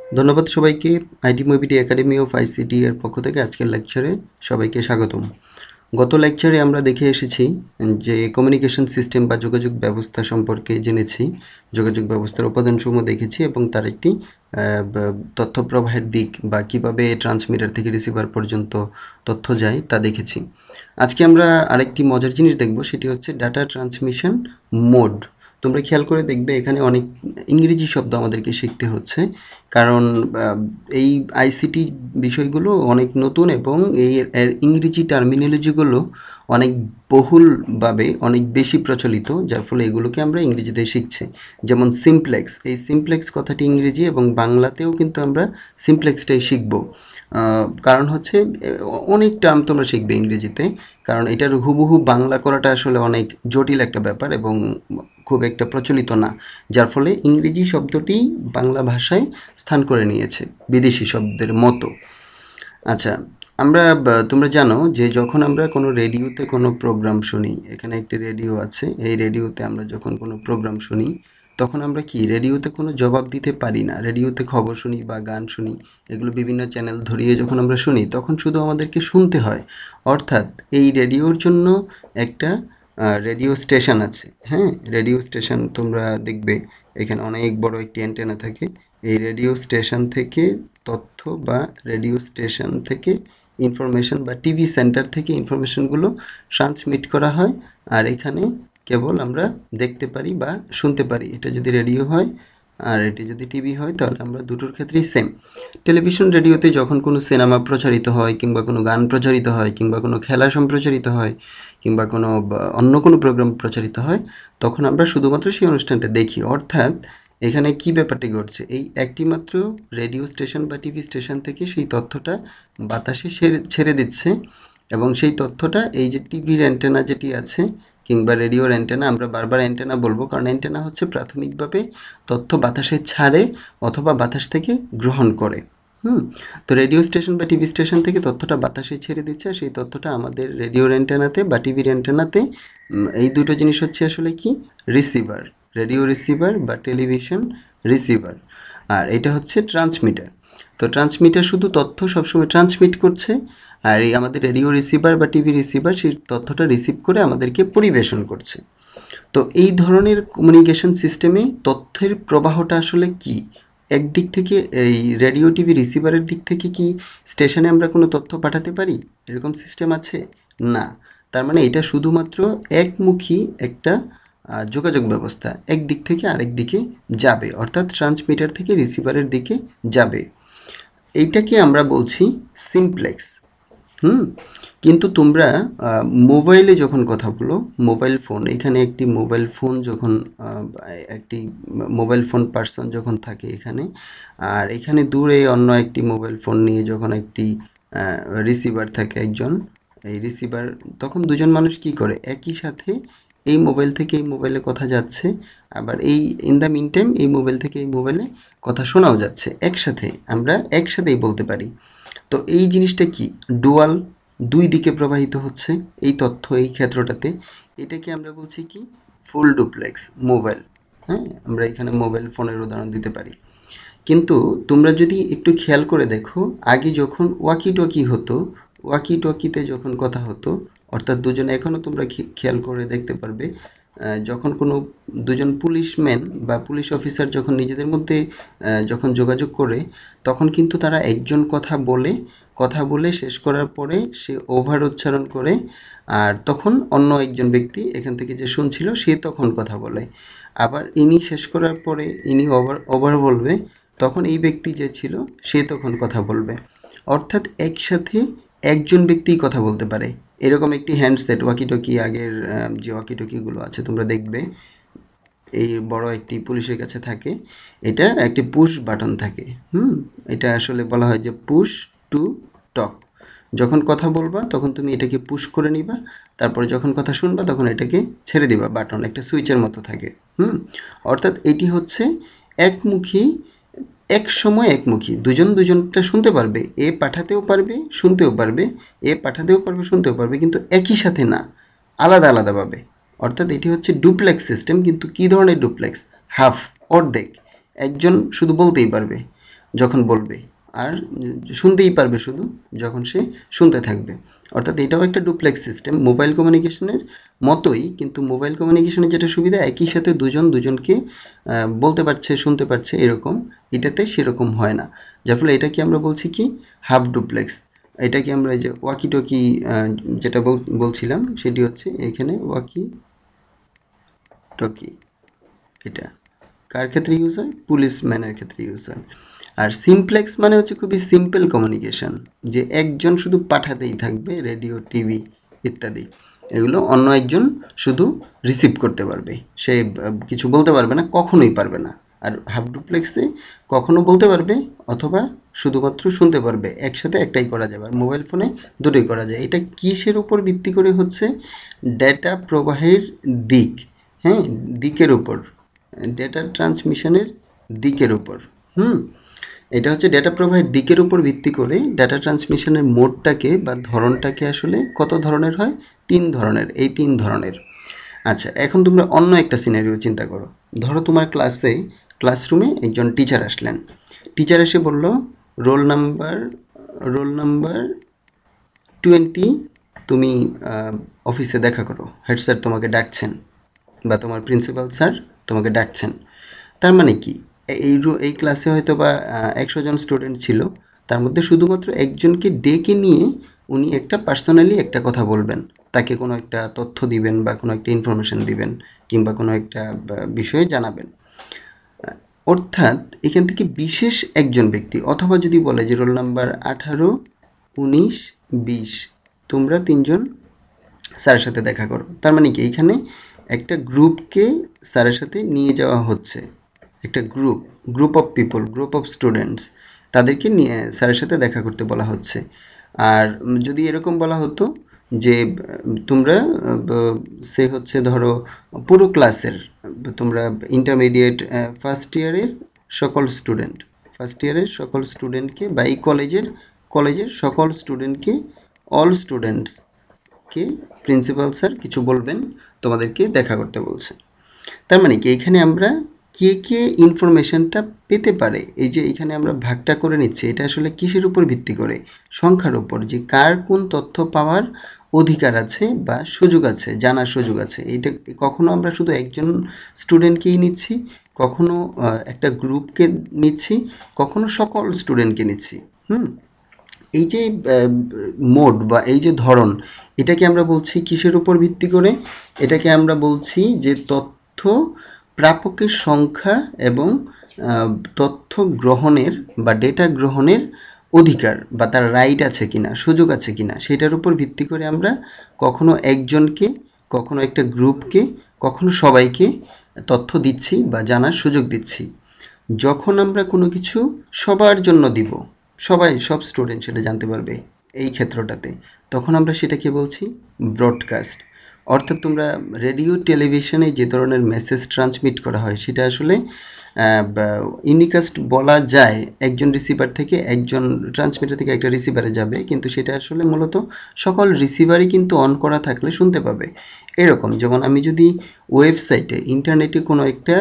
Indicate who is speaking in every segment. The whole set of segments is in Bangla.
Speaker 1: ধন্যবাদ সবাইকে। আইটি মোবিটি একাডেমি অফ আইসিটি এর পক্ষ থেকে আজকের লেকচারে সবাইকে স্বাগতম। গত লেকচারে আমরা দেখে এসেছি যে কমিউনিকেশন সিস্টেম বা যোগাযোগ ব্যবস্থা সম্পর্কে জেনেছি, যোগাযোগ ব্যবস্থার উপাদানসমূহ দেখেছি এবং তার একটি তথ্য প্রবাহের দিক বা কিভাবে ট্রান্সমিটার থেকে রিসিভার পর্যন্ত তথ্য যায় তা দেখেছি। আজকে আমরা আরেকটি মজার জিনিস দেখব, সেটি হচ্ছে ডাটা ট্রান্সমিশন মোড। তোমরা খেয়াল করে দেখবে এখানে অনেক ইংরেজি শব্দ আমাদেরকে শিখতে হচ্ছে, কারণ এই আইসিটি বিষয়গুলো অনেক নতুন এবং এর ইংরেজি টার্মিনোলজিগুলো অনেক বহুলভাবে অনেক বেশি প্রচলিত, যার ফলে এগুলোকে আমরা ইংরেজিতে শিখছি। যেমন সিমপ্লেক্স, এই সিমপ্লেক্স কথাটি ইংরেজি এবং বাংলাতেও কিন্তু আমরা সিমপ্লেক্সটাই শিখব। কারণ হচ্ছে অনেক টার্ম তোমরা শিখবে ইংরেজিতে, কারণ এটার হুবহু বাংলা করাটা আসলে অনেক জটিল একটা ব্যাপার এবং খুব একটা প্রচলিত না, যার ফলে ইংরেজি শব্দটি বাংলা ভাষায় স্থান করে নিয়েছে বিদেশি শব্দের মতো। আচ্ছা, তোমরা জানো যে যখন আমরা কোনো রেডিওতে কোনো প্রোগ্রাম শুনি, এখানে একটি রেডিও আছে, এই রেডিওতে আমরা যখন কোনো প্রোগ্রাম শুনি তখন আমরা কি রেডিওতে কোনো জবাব দিতে পারি না। রেডিওতে খবর শুনি বা গান শুনি, এগুলো বিভিন্ন চ্যানেল ধরিয়ে যখন আমরা শুনি তখন শুধু আমাদেরকে শুনতে হয়। অর্থাৎ এই রেডিওর জন্য একটা রেডিও স্টেশন আছে। হ্যাঁ, রেডিও স্টেশন তোমরা দেখবে এখানে অনেক বড় একটি অ্যান্টেনা থাকে। এই রেডিও স্টেশন থেকে তথ্য বা রেডিও স্টেশন থেকে ইনফরমেশন বা টিভি সেন্টার থেকে ইনফরমেশনগুলো ট্রান্সমিট করা হয়, আর এখানে কেবল আমরা দেখতে পারি বা শুনতে পারি। এটা যদি রেডিও হয় আর এটি যদি টিভি হয় তাহলে আমরা দুটোর ক্ষেত্রেই সেম। টেলিভিশন রেডিওতে যখন কোনো সিনেমা প্রচারিত হয় কিংবা কোনো গান প্রচারিত হয় কিংবা কোনো খেলা সম্প্রচারিত হয় কিংবা কোনো অন্য কোনো প্রোগ্রাম প্রচারিত হয় তখন আমরা শুধুমাত্র সেই অনুষ্ঠানটা দেখি। অর্থাৎ এখানে কি ব্যাপারটি ঘটছে, এই একটি মাত্র রেডিও স্টেশন বা টিভি স্টেশন থেকে সেই তথ্যটা বাতাসে ছেড়ে দিচ্ছে এবং সেই তথ্যটা এই যে টিভির অ্যান্টেনা যেটি আছে কিংবা রেডিওর অ্যান্টেনা, আমরা বারবার অ্যান্টেনা বলবো কারণ অ্যান্টেনা হচ্ছে প্রাথমিকভাবে তথ্য বাতাসে ছাড়ে অথবা বাতাস থেকে গ্রহণ করে। হুম, তো রেডিও স্টেশন বা টিভি স্টেশন থেকে তথ্যটা বাতাসে ছেড়ে দিচ্ছে, সেই তথ্যটা আমাদের রেডিওর অ্যান্টেনাতে বা টিভির অ্যান্টেনাতে, এই দুটো জিনিস হচ্ছে আসলে কি রিসিভার, রেডিও রিসিভার বা টেলিভিশন রিসিভার, আর এটা হচ্ছে ট্রান্সমিটার। তো ট্রান্সমিটার শুধু তথ্য সবসময় ট্রান্সমিট করছে, আর এই আমাদের রেডিও রিসিভার বা টিভি রিসিভার সেই তথ্যটা রিসিভ করে আমাদেরকে পরিবেশন করছে। তো এই ধরনের কমিউনিকেশন সিস্টেমে তথ্যের প্রবাহটা আসলে কি, একদিক থেকে এই রেডিও টিভি রিসিভারের দিক থেকে কি স্টেশনে আমরা কোনো তথ্য পাঠাতে পারি, এরকম সিস্টেম আছে? না। তার মানে এটা শুধুমাত্র একমুখী একটা যোগাযোগ ব্যবস্থা, একদিক থেকে আরেক দিকে যাবে, অর্থাৎ ট্রান্সমিটার থেকে রিসিভারের দিকে যাবে। এইটাকে আমরা বলছি সিমপ্লেক্স। হুম, কিন্তু তোমরা মোবাইলে যখন কথা বলো, মোবাইল ফোন, এখানে একটি মোবাইল ফোন যখন একটি মোবাইল ফোন পার্সন যখন থাকে এখানে, আর এখানে দূরে অন্য একটি মোবাইল ফোন নিয়ে যখন একটি রিসিভার থাকে একজন, এই রিসিভার, তখন দুজন মানুষ কি করে একই সাথে এই মোবাইল থেকে এই মোবাইলে কথা যাচ্ছে, আবার এই ইন দ্য মিন টাইম এই মোবাইল থেকে এই মোবাইলে কথা শোনাও যাচ্ছে, একসাথে আমরা একসাথেই বলতে পারি। তো এই জিনিসটা কি ডুয়াল, দুই দিকে প্রবাহিত হচ্ছে এই তথ্য এই ক্ষেত্রটাতে, এটাকে আমরা বলছি কি ফুল ডুপ্লেক্স মোবাইল। হ্যাঁ, আমরা এখানে মোবাইল ফোনের উদাহরণ দিতে পারি। কিন্তু তোমরা যদি একটু খেয়াল করে দেখো, আগে যখন ওয়াকি টকি হতো, ওয়াকি টকিতে যখন কথা হতো, অর্থাৎ দুজনে, এখনও তোমরা খেয়াল করে দেখতে পারবে যখন কোনো দুজন পুলিশম্যান বা পুলিশ অফিসার যখন নিজেদের মধ্যে যখন যোগাযোগ করে তখন কিন্তু তারা একজন কথা বলে শেষ করার পরে সে ওভার উচ্চারণ করে, আর তখন অন্য একজন ব্যক্তি এখান থেকে যে শুনছিল সে তখন কথা বলে, আবার ইনি শেষ করার পরে ইনি ওভার ওভার বলবে, তখন এই ব্যক্তি যে ছিল সে তখন কথা বলবে। অর্থাৎ একসাথে একজন ব্যক্তিই কথা বলতে পারে। এরকম একটি হ্যান্ডসেট ওয়াকিটকি, আগের যে ওয়াকিটকিগুলো আছে তোমরা দেখবে এই বড় একটি পুলিশের কাছে থাকে, এটা একটি পুশ বাটন থাকে। এটা আসলে বলা হয় যে পুশ টু টক। যখন কথা বলবা তখন তুমি এটাকে পুশ করে নিবা, তারপরে যখন কথা শুনবা তখন এটাকে ছেড়ে দিবা, বাটন একটা সুইচের মতো থাকে। অর্থাৎ এটি হচ্ছে একমুখী, এক সময় একমুখী, দুজন দুজনটা শুনতে পারবে, এ পাঠাতেও পারবে শুনতেও পারবে, এ পাঠাতেও পারবে শুনতেও পারবে, কিন্তু একই সাথে না, আলাদা আলাদাভাবে। অর্থাৎ এটি হচ্ছে ডুপ্লেক্স সিস্টেম। কিন্তু কি ধরনের ডুপ্লেক্স? হাফ, অর্ধেক। একজন শুধু বলতেই পারবে, যখন বলবে, আর শুনতেই পারবে শুধু যখন সে শুনতে থাকবে। অর্থাৎ এটাও একটা ডুপ্লেক্স সিস্টেম, মোবাইল কমিউনিকেশনের মতোই, কিন্তু মোবাইল কমিউনিকেশনের যেটা সুবিধা একই সাথে দুজন দুজনকে বলতে পারছে, শুনতে পারছে এরকম, এটাতে সেরকম হয় না। যার ফলে এটাকে আমরা বলছি কি হাফ ডুপ্লেক্স। এটাকে আমরা এই যে ওয়াকি টকি যেটা বলছিলাম সেটি হচ্ছে এখানে ওয়াকি টকি। এটা কার ক্ষেত্রে ইউজ হয়? পুলিশম্যানের ক্ষেত্রে ইউজ হয়। আর সিমপ্লেক্স মানে হচ্ছে খুবই সিম্পল কমিউনিকেশন, যে একজন শুধু পাঠাতেই থাকবে, রেডিও, টিভি ইত্যাদি, এগুলো অন্য একজন শুধু রিসিভ করতে পারবে, সে কিছু বলতে পারবে না, কখনোই পারবে না। আর হাফ ডুপ্লেক্সে কখনো বলতে পারবে অথবা শুধুমাত্র শুনতে পারবে, একসাথে একটাই করা যাবে। আর মোবাইল ফোনে দুটোই করা যায়। এটা কিসের উপর ভিত্তি করে হচ্ছে? ডেটা প্রবাহের দিক, হ্যাঁ, দিকের উপর, ডেটা ট্রান্সমিশনের দিকের উপর। হুম এটা হচ্ছে ডেটা প্রবাহের দিকের উপর ভিত্তি করে ডেটা ট্রান্সমিশনের মোডটাকে বা ধরনটাকে আসলে কত ধরনের হয়? 3 ধরনের, এই 3 ধরনের। আচ্ছা, এখন তোমরা অন্য একটা সিনারিও চিন্তা করো। ধরো তোমার ক্লাসরুমে একজন টিচার আসলেন। টিচার এসে বলল, রোল নাম্বার রোল নাম্বার 20 তুমি অফিসে দেখা করো, হেড স্যার তোমাকে ডাকছেন, বা তোমার প্রিন্সিপাল স্যার তোমাকে ডাকছেন। তার মানে কি? এই ক্লাসে হয়তো বা 100 জন স্টুডেন্ট ছিল, তার মধ্যে শুধুমাত্র একজনকে ডেকে নিয়ে উনি একটা পার্সোনালি একটা কথা বলবেন, তাকে কোনো একটা তথ্য দিবেন বা কোনো একটা ইনফরমেশন দিবেন, কিংবা কোনো একটা বিষয়ে জানাবেন। অর্থাৎ এখান থেকে বিশেষ একজন ব্যক্তি, অথবা যদি বলে যে রোল নাম্বার 18, 19, 20 তোমরা 3 জন স্যারের সাথে দেখা করো। তার মানে কি এখানে একটা গ্রুপকে স্যারের সাথে নিয়ে যাওয়া হচ্ছে, একটা group of people, group of students, তাদেরকে নিয়ে স্যারের সাথে দেখা করতে বলা হচ্ছে। আর যদি এরকম বলা হতো যে তোমরা সে হচ্ছে ধরো পুরো ক্লাসের, তোমরা ইন্টারমিডিয়েট ফার্স্ট ইয়ারের সকল স্টুডেন্টকে বা এই কলেজের সকল স্টুডেন্টকে, অল স্টুডেন্টস কে প্রিন্সিপাল স্যার কিছু বলবেন, তোমাদেরকে দেখা করতে বলছে। তার মানে কি এখানে আমরা কে কে ইনফরমেশনটা পেতে পারে, এই যে এখানে আমরা ভাগটা করে নিচ্ছি, এটা আসলে কিসের উপর ভিত্তি করে? সংখ্যার উপর, যে কার কোন তথ্য পাওয়ার অধিকার আছে বা সুযোগ আছে, জানার সুযোগ আছে। এটা কখনো আমরা শুধু একজন স্টুডেন্টকেই নিচ্ছি, কখনো একটা গ্রুপকে নিচ্ছি, কখনো সকল স্টুডেন্টকে নিচ্ছি। হুম এই যে মোড বা এই যে ধরন, এটাকে আমরা বলছি কিসের উপর ভিত্তি করে? এটাকে আমরা বলছি যে তথ্য প্রাপকের সংখ্যা এবং তথ্য গ্রহণের বা ডেটা গ্রহণের অধিকার বা তার রাইট আছে কিনা, সুযোগ আছে কিনা, সেটার উপর ভিত্তি করে আমরা কখনো একজনকে, কখনো একটা গ্রুপকে, কখনো সবাইকে তথ্য দিচ্ছি বা জানার সুযোগ দিচ্ছি। যখন আমরা কোনো কিছু সবার জন্য দিব, সব স্টুডেন্ট সেটা জানতে পারবে এই ক্ষেত্রটাতে, তখন আমরা সেটাকে বলছি ব্রডকাস্ট। অর্থাৎ তোমরা রেডিও, টেলিভিশনে যে ধরনের মেসেজ ট্রান্সমিট করা হয় সেটা আসলে ইউনিকাস্ট বলা যায়, একজন রিসিভার থেকে একজন ট্রান্সমিটার থেকে একটা রিসিভারে যাবে, কিন্তু সেটা আসলে মূলত সকল রিসিভারই কিন্তু অন করা থাকলে শুনতে পাবে। এরকম যেমন আমি যদি ওয়েবসাইটে, ইন্টারনেটে কোনো একটা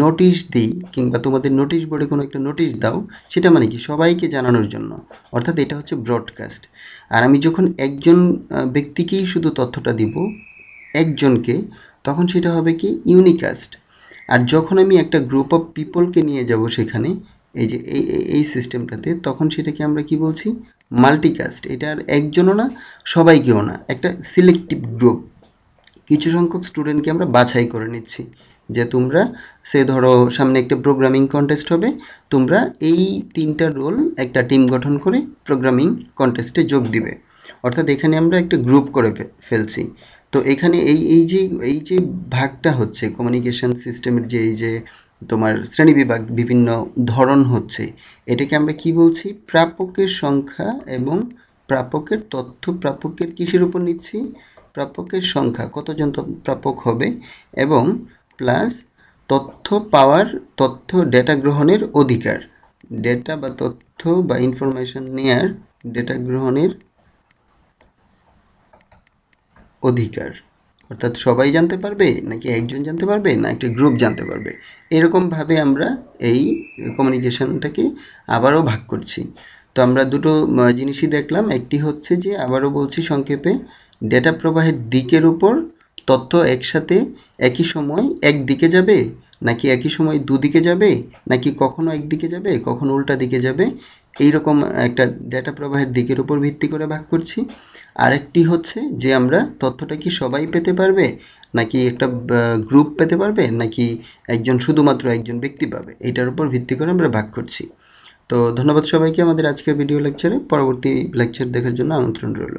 Speaker 1: নোটিশ দিই, কিংবা তোমাদের নোটিশ বোর্ডে কোনো একটা নোটিশ দাও, সেটা মানে কি সবাইকে জানানোর জন্য, অর্থাৎ এটা হচ্ছে ব্রডকাস্ট। আর আমি যখন একজন ব্যক্তিকেই শুধু তথ্যটা দিব, একজনকে, তখন সেটা হবে কি ইউনিকাস্ট। আর যখন আমি একটা গ্রুপ অফ পিপলকে নিয়ে যাব সেখানে, এই যে এই সিস্টেমটাতে, তখন সেটাকে আমরা কি বলছি? মাল্টিকাস্ট। এটা আর একজনও না, সবাইকেও না, একটা সিলেক্টিভ গ্রুপ, কিছু সংখ্যক স্টুডেন্টকে আমরা বাছাই করে নিচ্ছি, যে তোমরা, সে ধরো সামনে একটা প্রোগ্রামিং কন্টেস্ট হবে, তোমরা এই 3টা রোল একটা টিম গঠন করে প্রোগ্রামিং কন্টেস্টে যোগ দিবে। অর্থাৎ এখানে আমরা একটা গ্রুপ করে ফেলছি। তো এখানে এই যে ভাগটা হচ্ছে কমিউনিকেশন সিস্টেমের, যে এই যে তোমার শ্রেণীবিভাগ, বিভিন্ন ধরন হচ্ছে, এটাকে আমরা কি বলছি? প্রাপকের সংখ্যা এবং প্রাপকের তথ্য, প্রাপকের কিসের উপর নিচ্ছি? প্রাপকের সংখ্যা, কতজন প্রাপক হবে, এবং প্লাস তথ্য ডেটা গ্রহণের অধিকার, ডেটা বা তথ্য বা ইনফরমেশন নেয়ার, ডেটা গ্রহণের অধিকার। অর্থাৎ সবাই জানতে পারবে নাকি একজন জানতে পারবে না একটা গ্রুপ জানতে পারবে, এরকমভাবে আমরা এই কমিউনিকেশনটাকে আবারও ভাগ করছি। তো আমরা দুটো জিনিসই দেখলাম। একটি হচ্ছে যে, আবারও বলছি সংক্ষেপে, ডেটা প্রবাহের দিকের উপর তথ্য একসাথে একই সময় একদিকে যাবে নাকি একই সময় দুদিকে যাবে নাকি কখনো একদিকে যাবে কখনো উল্টা দিকে যাবে, এইরকম একটা ডেটা প্রবাহের দিকের উপর ভিত্তি করে ভাগ করছি। আরেকটি হচ্ছে যে, আমরা তথ্যটা কি সবাই পেতে পারবে নাকি একটা গ্রুপ পেতে পারবে নাকি শুধুমাত্র একজন ব্যক্তি পাবে, এটার উপর ভিত্তি করে আমরা ভাগ করছি। তো ধন্যবাদ সবাইকে আমাদের আজকের ভিডিও লেকচারে। পরবর্তী লেকচার দেখার জন্য আমন্ত্রণ রইল।